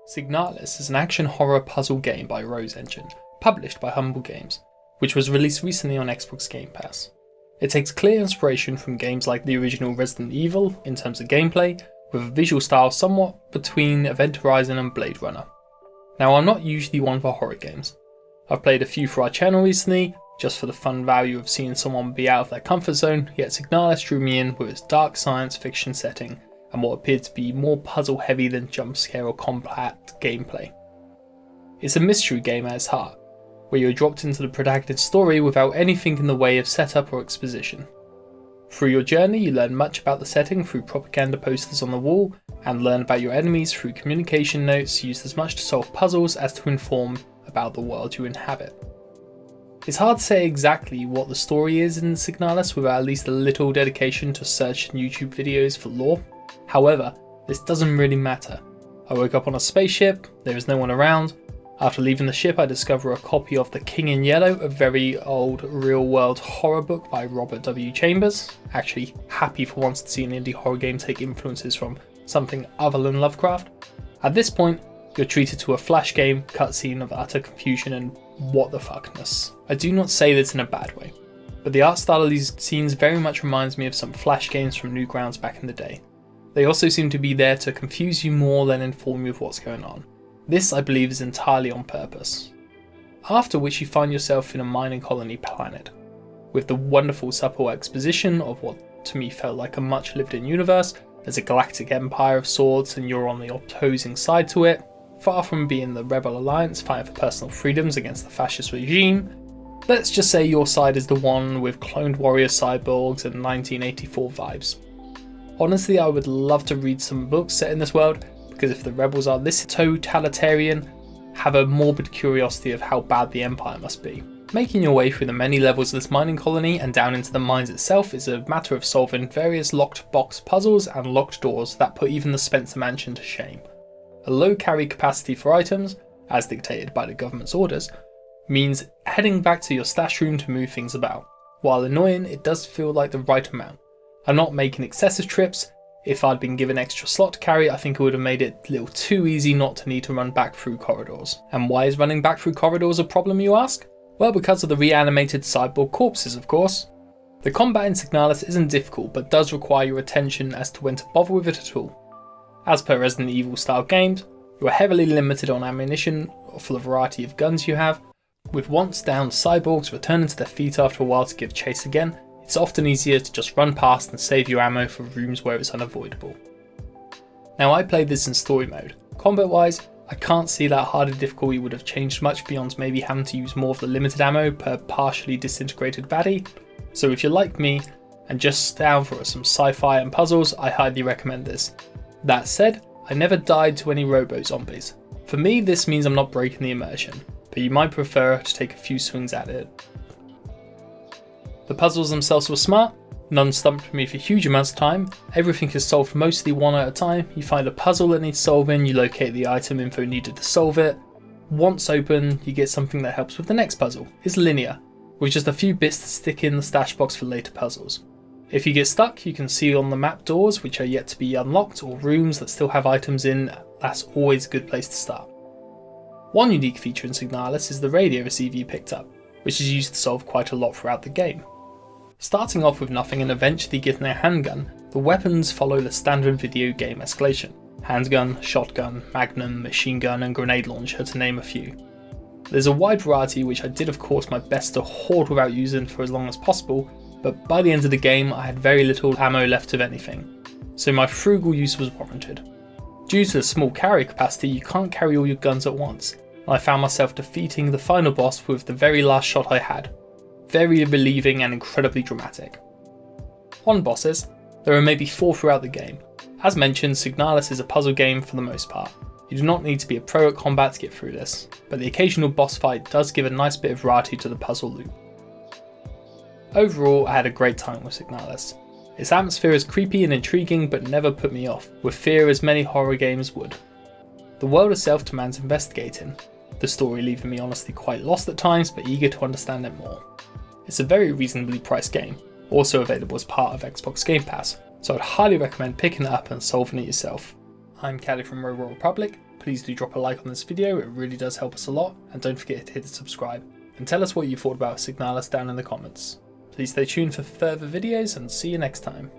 Signalis is an action horror puzzle game by Rose Engine, published by Humble Games, which was released recently on Xbox Game Pass. It takes clear inspiration from games like the original Resident Evil in terms of gameplay, with a visual style somewhat between Event Horizon and Blade Runner. Now, I'm not usually one for horror games. I've played a few for our channel recently, just for the fun value of seeing someone be out of their comfort zone, yet Signalis drew me in with its dark science fiction setting and what appeared to be more puzzle heavy than jump scare or combat gameplay. It's a mystery game at its heart, where you're dropped into the protagonist's story without anything in the way of setup or exposition. Through your journey, you learn much about the setting through propaganda posters on the wall, and learn about your enemies through communication notes used as much to solve puzzles as to inform about the world you inhabit. It's hard to say exactly what the story is in Signalis without at least a little dedication to search YouTube videos for lore. However, this doesn't really matter. I woke up on a spaceship, there is no one around. After leaving the ship, I discover a copy of The King in Yellow, a very old real-world horror book by Robert W. Chambers. Actually, happy for once to see an indie horror game take influences from something other than Lovecraft. At this point, you're treated to a flash game cutscene of utter confusion and what the fuckness. I do not say this in a bad way, but the art style of these scenes very much reminds me of some flash games from Newgrounds back in the day. They also seem to be there to confuse you more than inform you of what's going on. This, I believe, is entirely on purpose. After which you find yourself in a mining colony planet, with the wonderful supple exposition of what to me felt like a much lived in universe. There's a galactic empire of sorts and you're on the opposing side to it. Far from being the Rebel Alliance fighting for personal freedoms against the fascist regime, let's just say your side is the one with cloned warrior cyborgs and 1984 vibes. Honestly, I would love to read some books set in this world, because if the rebels are this totalitarian, have a morbid curiosity of how bad the Empire must be. Making your way through the many levels of this mining colony and down into the mines itself is a matter of solving various locked box puzzles and locked doors that put even the Spencer Mansion to shame. A low carry capacity for items, as dictated by the government's orders, means heading back to your stash room to move things about. While annoying, it does feel like the right amount. I'm not making excessive trips. If I'd been given extra slot to carry, I think it would have made it a little too easy not to need to run back through corridors. And why is running back through corridors a problem, you ask? Well, because of the reanimated cyborg corpses, of course. The combat in Signalis isn't difficult, but does require your attention as to when to bother with it at all. As per Resident Evil style games, you are heavily limited on ammunition for the variety of guns you have, with once down cyborgs returning to their feet after a while to give chase again. It's often easier to just run past and save your ammo for rooms where it's unavoidable. Now, I played this in story mode. Combat wise, I can't see that harder difficulty would have changed much beyond maybe having to use more of the limited ammo per partially disintegrated baddie. So if you're like me and just down for some sci-fi and puzzles, I highly recommend this. That said, I never died to any robo-zombies. For me, this means I'm not breaking the immersion, but you might prefer to take a few swings at it. The puzzles themselves were smart, none stumped me for huge amounts of time, everything is solved mostly one at a time. You find a puzzle that needs solving, you locate the item info needed to solve it. Once open, you get something that helps with the next puzzle. It's linear, with just a few bits to stick in the stash box for later puzzles. If you get stuck, you can see on the map doors which are yet to be unlocked or rooms that still have items in. That's always a good place to start. One unique feature in Signalis is the radio receiver you picked up, which is used to solve quite a lot throughout the game. Starting off with nothing and eventually getting a handgun, the weapons follow the standard video game escalation. Handgun, shotgun, magnum, machine gun and grenade launcher to name a few. There's a wide variety which I did of course my best to hoard without using for as long as possible, but by the end of the game I had very little ammo left of anything, so my frugal use was warranted. Due to the small carry capacity, you can't carry all your guns at once, and I found myself defeating the final boss with the very last shot I had. Very relieving and incredibly dramatic. On bosses, there are maybe 4 throughout the game. As mentioned, Signalis is a puzzle game for the most part. You do not need to be a pro at combat to get through this, but the occasional boss fight does give a nice bit of variety to the puzzle loop. Overall, I had a great time with Signalis. Its atmosphere is creepy and intriguing but never put me off, with fear as many horror games would. The world itself demands investigating, the story leaving me honestly quite lost at times but eager to understand it more. It's a very reasonably priced game, also available as part of Xbox Game Pass, so I'd highly recommend picking it up and solving it yourself. I'm Caddy from Robot Republic. Please do drop a like on this video, it really does help us a lot, and don't forget to hit subscribe. And tell us what you thought about Signalis down in the comments. Please stay tuned for further videos and see you next time.